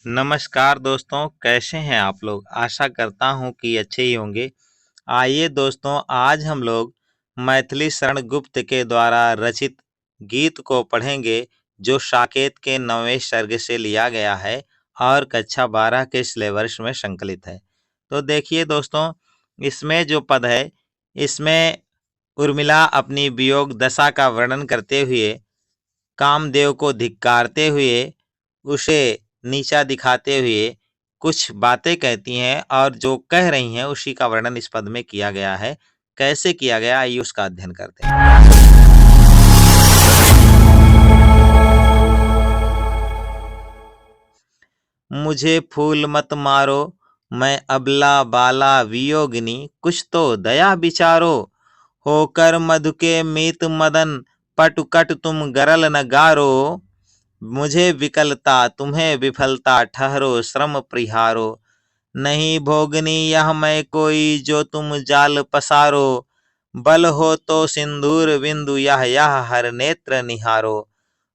नमस्कार दोस्तों, कैसे हैं आप लोग। आशा करता हूं कि अच्छे ही होंगे। आइए दोस्तों, आज हम लोग मैथिली शरण गुप्त के द्वारा रचित गीत को पढ़ेंगे, जो साकेत के 9वें सर्ग से लिया गया है और कक्षा 12 के सिलेबस में संकलित है। तो देखिए दोस्तों, इसमें जो पद है, इसमें उर्मिला अपनी वियोग दशा का वर्णन करते हुए, कामदेव को धिक्कारते हुए, उसे नीचा दिखाते हुए कुछ बातें कहती हैं, और जो कह रही हैं उसी का वर्णन इस पद में किया गया है। कैसे किया गया, आइए उसका अध्ययन करते हैं। मुझे फूल मत मारो, मैं अबला बाला वियोगिनी, कुछ तो दया विचारो। होकर मधु के मीत मदन, पटुकट तुम गरल न गारो। मुझे विकलता तुम्हें विफलता, ठहरो श्रम प्रिहारो। नहीं भोगनी यह मैं कोई, जो तुम जाल पसारो। बल हो तो सिंदूर बिंदु, यह हर नेत्र निहारो।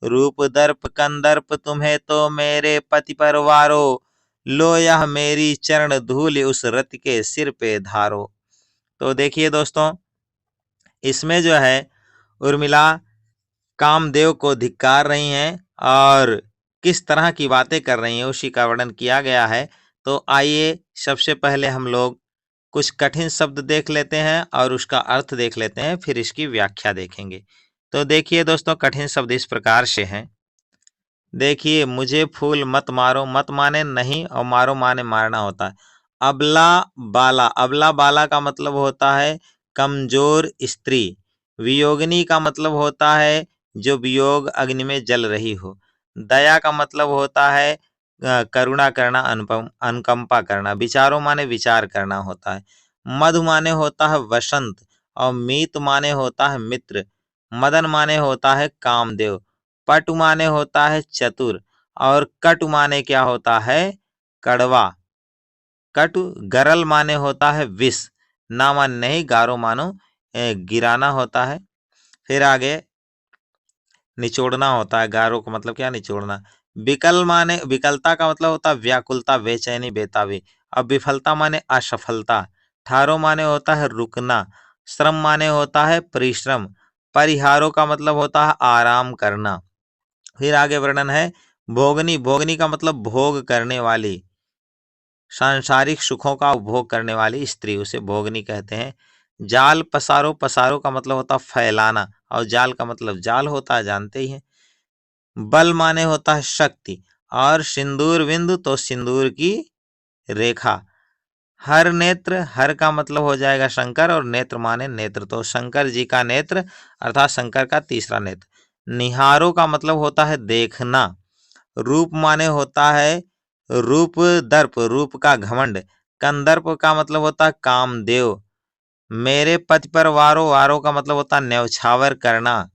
रूप दर्प कंदर्प तुम्हें तो मेरे पति परवारो। लो यह मेरी चरण धूल, उस रति के सिर पे धारो। तो देखिए दोस्तों, इसमें जो है उर्मिला कामदेव को धिक्कार रही हैं और किस तरह की बातें कर रही हैं उसी का वर्णन किया गया है। तो आइए सबसे पहले हम लोग कुछ कठिन शब्द देख लेते हैं और उसका अर्थ देख लेते हैं, फिर इसकी व्याख्या देखेंगे। तो देखिए दोस्तों, कठिन शब्द इस प्रकार से हैं। देखिए, मुझे फूल मत मारो, मत माने नहीं और मारो माने मारना होता है। अबला बाला, अबला बाला का मतलब होता है कमजोर स्त्री। वियोगिनी का मतलब होता है जो वियोग अग्नि में जल रही हो। दया का मतलब होता है करुणा करना, अनुकंपा करना। विचारों माने विचार करना होता है। मधु माने होता है वसंत, और मीत माने होता है मित्र। मदन माने होता है कामदेव। पटु माने होता है चतुर, और कटु माने क्या होता है, कड़वा। कटु गरल माने होता है विष। ना माने नहीं, गारो मानो गिराना होता है। फिर आगे निचोड़ना होता है। गारो का मतलब क्या, निचोड़ना। विकल माने, विकलता का मतलब होता है व्याकुलता, बेचैनी, बेताबी। अब विफलता माने असफलता। ठारो माने होता है रुकना। श्रम माने होता है परिश्रम। परिहारों का मतलब होता है आराम करना। फिर आगे वर्णन है भोगनी, भोगनी का मतलब भोग करने वाली, सांसारिक सुखों का उपभोग करने वाली स्त्री, उसे भोगनी कहते हैं। जाल पसारो, पसारो का मतलब होता है फैलाना, और जाल का मतलब जाल होता है, जानते ही हैं। बल माने होता है शक्ति, और सिंदूर बिंदु तो सिंदूर की रेखा। हर नेत्र, हर का मतलब हो जाएगा शंकर, और नेत्र माने नेत्र, तो शंकर जी का नेत्र अर्थात शंकर का तीसरा नेत्र। निहारो का मतलब होता है देखना। रूप माने होता है रूप दर्प, रूप का घमंड। कंदर्प का मतलब होता है कामदेव। मेरे पति पर वारो, वारो का मतलब होता है न्यौछावर करना,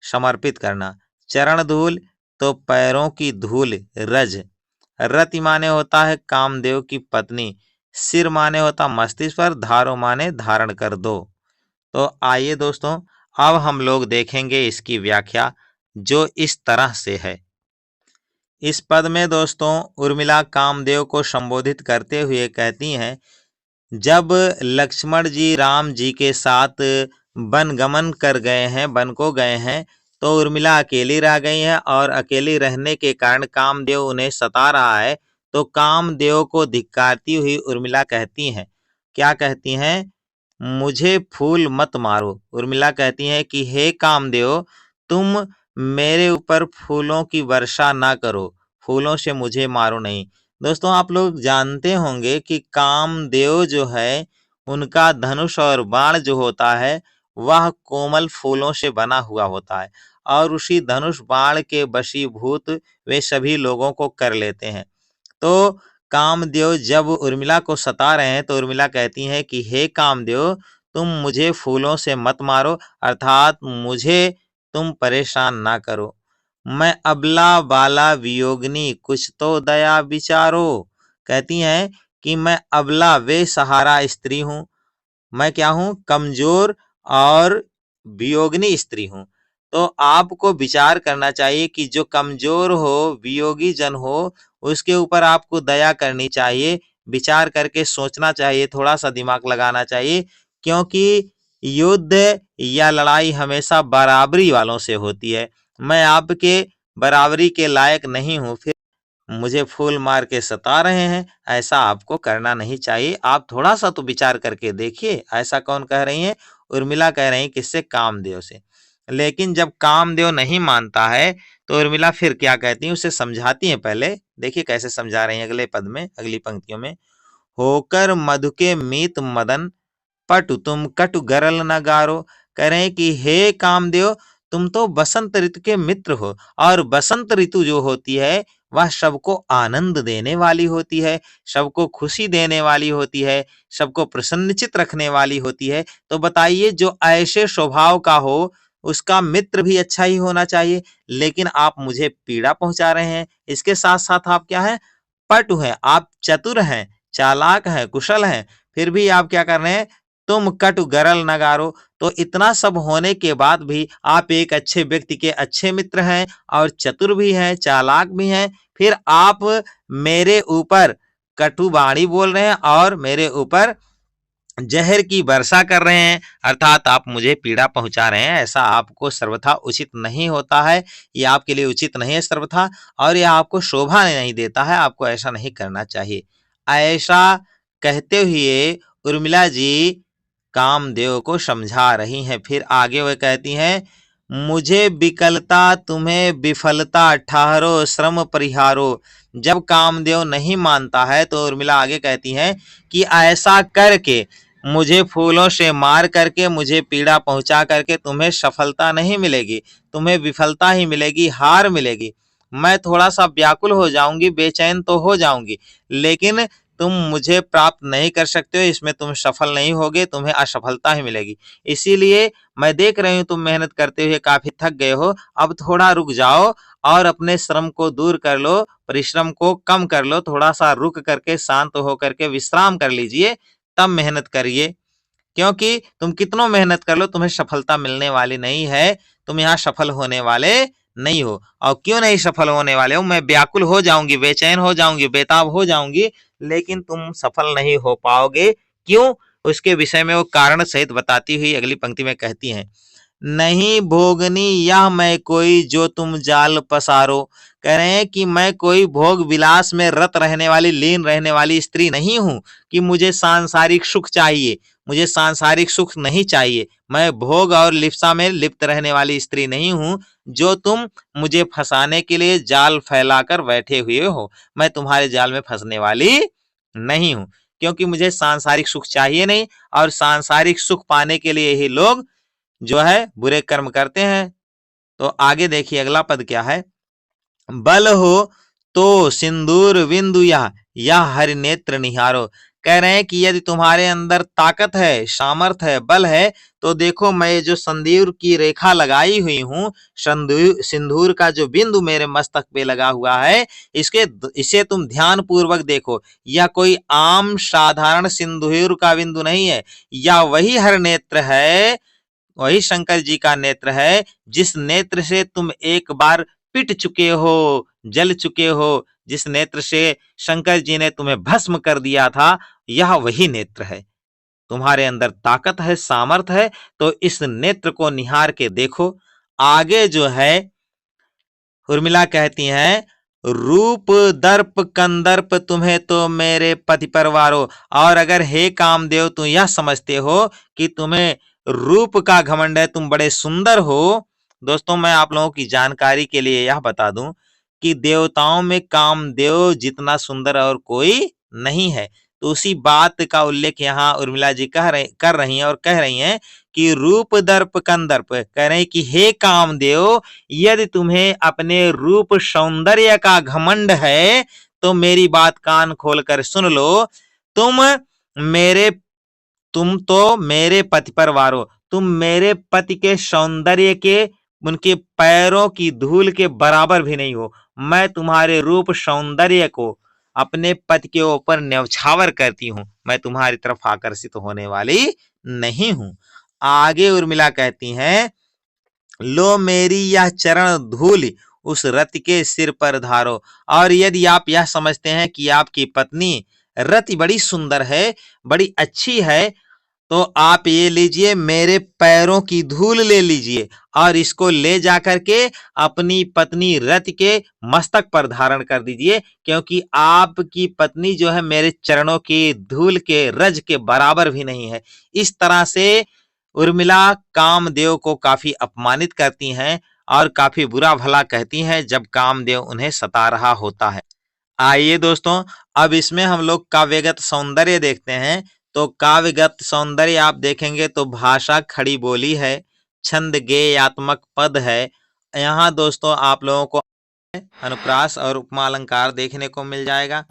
समर्पित करना। चरण धूल तो पैरों की धूल, रज। रति माने होता है कामदेव की पत्नी। सिर माने होता मस्तिष्क पर। धारो माने धारण कर दो। तो आइए दोस्तों, अब हम लोग देखेंगे इसकी व्याख्या, जो इस तरह से है। इस पद में दोस्तों उर्मिला कामदेव को संबोधित करते हुए कहती हैं, जब लक्ष्मण जी राम जी के साथ वन गमन कर गए हैं, वन को गए हैं, तो उर्मिला अकेली रह गई है, और अकेली रहने के कारण कामदेव उन्हें सता रहा है। तो कामदेव को धिक्कारती हुई उर्मिला कहती हैं, क्या कहती हैं, मुझे फूल मत मारो। उर्मिला कहती हैं कि हे कामदेव, तुम मेरे ऊपर फूलों की वर्षा ना करो, फूलों से मुझे मारो नहीं। दोस्तों, आप लोग जानते होंगे कि कामदेव जो है, उनका धनुष और बाण जो होता है, वह कोमल फूलों से बना हुआ होता है, और उसी धनुष बाण के वशीभूत वे सभी लोगों को कर लेते हैं। तो कामदेव जब उर्मिला को सता रहे हैं, तो उर्मिला कहती हैं कि हे कामदेव, तुम मुझे फूलों से मत मारो, अर्थात मुझे तुम परेशान ना करो। मैं अबला बाला वियोगिनी, कुछ तो दया विचारो। कहती हैं कि मैं अबला बेसहारा स्त्री हूँ। मैं क्या हूँ, कमजोर और वियोगिनी स्त्री हूँ। तो आपको विचार करना चाहिए कि जो कमजोर हो, वियोगी जन हो, उसके ऊपर आपको दया करनी चाहिए, विचार करके सोचना चाहिए, थोड़ा सा दिमाग लगाना चाहिए, क्योंकि युद्ध या लड़ाई हमेशा बराबरी वालों से होती है। मैं आपके बराबरी के लायक नहीं हूँ, फिर मुझे फूल मार के सता रहे हैं, ऐसा आपको करना नहीं चाहिए। आप थोड़ा सा तो विचार करके देखिए। ऐसा कौन कह रही है? उर्मिला कह रही है, किससे? कामदेव से। लेकिन जब कामदेव नहीं मानता है तो उर्मिला फिर क्या कहती है, उसे समझाती है। पहले देखिए कैसे समझा रही है अगले पद में, अगली पंक्तियों में। होकर मधु के मीत मदन, पटु तुम कटु गरल न गारो। कह रहे हैं कि हे कामदेव, तुम तो बसंत ऋतु के मित्र हो, और बसंत ऋतु जो होती है वह सबको आनंद देने वाली होती है, सबको खुशी देने वाली होती है, सबको प्रसन्नचित रखने वाली होती है। तो बताइए, जो ऐसे स्वभाव का हो उसका मित्र भी अच्छा ही होना चाहिए। लेकिन आप मुझे पीड़ा पहुंचा रहे हैं। इसके साथ साथ आप क्या है? पटु हैं, आप चतुर हैं, चालाक हैं, कुशल हैं, फिर भी आप क्या कर रहे हैं? तुम कटु गरल नगारो। तो इतना सब होने के बाद भी आप एक अच्छे व्यक्ति के अच्छे मित्र हैं, और चतुर भी हैं, चालाक भी हैं, फिर आप मेरे ऊपर कटु वाणी बोल रहे हैं और मेरे ऊपर जहर की वर्षा कर रहे हैं, अर्थात आप मुझे पीड़ा पहुंचा रहे हैं। ऐसा आपको सर्वथा उचित नहीं होता है, ये आपके लिए उचित नहीं है सर्वथा, और यह आपको शोभा नहीं देता है, आपको ऐसा नहीं करना चाहिए। ऐसा कहते हुए उर्मिला जी कामदेव को समझा रही हैं। फिर आगे वह कहती हैं, मुझे विकलता तुम्हें विफलता, ठहरो श्रम परिहारो। जब कामदेव नहीं मानता है तो उर्मिला आगे कहती हैं कि ऐसा करके, मुझे फूलों से मार करके, मुझे पीड़ा पहुंचा करके तुम्हें सफलता नहीं मिलेगी, तुम्हें विफलता ही मिलेगी, हार मिलेगी। मैं थोड़ा सा व्याकुल हो जाऊंगी, बेचैन तो हो जाऊंगी, लेकिन तुम मुझे प्राप्त नहीं कर सकते हो, इसमें तुम सफल नहीं होगे, तुम्हें असफलता ही मिलेगी। इसीलिए मैं देख रही हूँ तुम मेहनत करते हुए काफी थक गए हो, अब थोड़ा रुक जाओ और अपने श्रम को दूर कर लो, परिश्रम को कम कर लो, थोड़ा सा रुक करके शांत होकर के विश्राम कर लीजिए, तब मेहनत करिए। क्योंकि तुम कितनो मेहनत कर लो, तुम्हें सफलता मिलने वाली नहीं है, तुम यहाँ सफल होने वाले नहीं हो। और क्यों नहीं सफल होने वाले हो? मैं व्याकुल हो जाऊंगी, बेचैन हो जाऊंगी, बेताब हो जाऊंगी, लेकिन तुम सफल नहीं हो पाओगे। क्यों? उसके विषय में वो कारण सहित बताती हुई अगली पंक्ति में कहती हैं, नहीं भोगनी यह मैं कोई जो तुम जाल पसारो। कह रहे हैं कि मैं कोई भोग विलास में रत रहने वाली, लीन रहने वाली स्त्री नहीं हूं कि मुझे सांसारिक सुख चाहिए, मुझे सांसारिक सुख नहीं चाहिए। मैं भोग और लिप्सा में लिप्त रहने वाली स्त्री नहीं हूं जो तुम मुझे फंसाने के लिए जाल फैलाकर बैठे हुए हो। मैं तुम्हारे जाल में फंसने वाली नहीं हूं, क्योंकि मुझे सांसारिक सुख चाहिए नहीं, और सांसारिक सुख पाने के लिए ही लोग जो है बुरे कर्म करते हैं। तो आगे देखिए अगला पद क्या है, बल हो तो सिंदूर बिंदु या हरि नेत्र निहारो। कह रहे हैं कि यदि तुम्हारे अंदर ताकत है, सामर्थ है, बल है, तो देखो मैं जो सिंदूर की रेखा लगाई हुई हूँ, सिंदूर का जो बिंदु मेरे मस्तक पे लगा हुआ है, इसे तुम ध्यान पूर्वक देखो। यह कोई आम साधारण सिंदूर का बिंदु नहीं है, यह वही हर नेत्र है, वही शंकर जी का नेत्र है, जिस नेत्र से तुम एक बार पिट चुके हो, जल चुके हो, जिस नेत्र से शंकर जी ने तुम्हें भस्म कर दिया था, यह वही नेत्र है। तुम्हारे अंदर ताकत है, सामर्थ है, तो इस नेत्र को निहार के देखो। आगे जो है उर्मिला कहती हैं, रूप दर्प कंदर्प तुम्हें तो मेरे पति परवारो। और अगर हे कामदेव तुम यह समझते हो कि तुम्हें रूप का घमंड है, तुम बड़े सुंदर हो। दोस्तों, मैं आप लोगों की जानकारी के लिए यह बता दूं कि देवताओं में कामदेव जितना सुंदर और कोई नहीं है। तो उसी बात का उल्लेख यहाँ उर्मिला जी कर रही हैं, और कह रही हैं कि रूप दर्प कंदर्प, कह रहे हैं कि हे कामदेव, यदि तुम्हें अपने रूप सौंदर्य का घमंड है तो मेरी बात कान खोलकर सुन लो। तुम मेरे तुम तो मेरे पति पर वारो, तुम मेरे पति के सौंदर्य के, उनके पैरों की धूल के बराबर भी नहीं हो। मैं तुम्हारे रूप सौंदर्य को अपने पति के ऊपर न्यौछावर करती हूँ, मैं तुम्हारी तरफ आकर्षित होने वाली नहीं हूं। आगे उर्मिला कहती हैं, लो मेरी यह चरण धूल उस रति के सिर पर धारो। और यदि आप यह समझते हैं कि आपकी पत्नी रति बड़ी सुंदर है, बड़ी अच्छी है, तो आप ये लीजिए, मेरे पैरों की धूल ले लीजिए और इसको ले जाकर के अपनी पत्नी रति के मस्तक पर धारण कर दीजिए, क्योंकि आपकी पत्नी जो है मेरे चरणों की धूल के रज के बराबर भी नहीं है। इस तरह से उर्मिला कामदेव को काफी अपमानित करती हैं और काफी बुरा भला कहती हैं जब कामदेव उन्हें सता रहा होता है। आइए दोस्तों, अब इसमें हम लोग काव्यगत सौंदर्य देखते हैं। तो काव्यगत सौंदर्य आप देखेंगे तो भाषा खड़ी बोली है, छंद गेयात्मक पद है। यहाँ दोस्तों आप लोगों को अनुप्रास और उपमा अलंकार देखने को मिल जाएगा।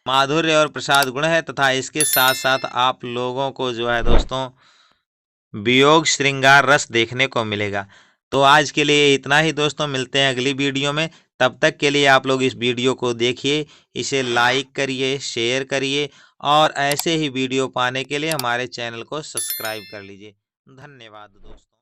माधुर्य और प्रसाद गुण है तथा इसके साथ साथ आप लोगों को जो है दोस्तों वियोग श्रृंगार रस देखने को मिलेगा। तो आज के लिए इतना ही दोस्तों, मिलते हैं अगली वीडियो में। तब तक के लिए आप लोग इस वीडियो को देखिए, इसे लाइक करिए, शेयर करिए और ऐसे ही वीडियो पाने के लिए हमारे चैनल को सब्सक्राइब कर लीजिए। धन्यवाद दोस्तों।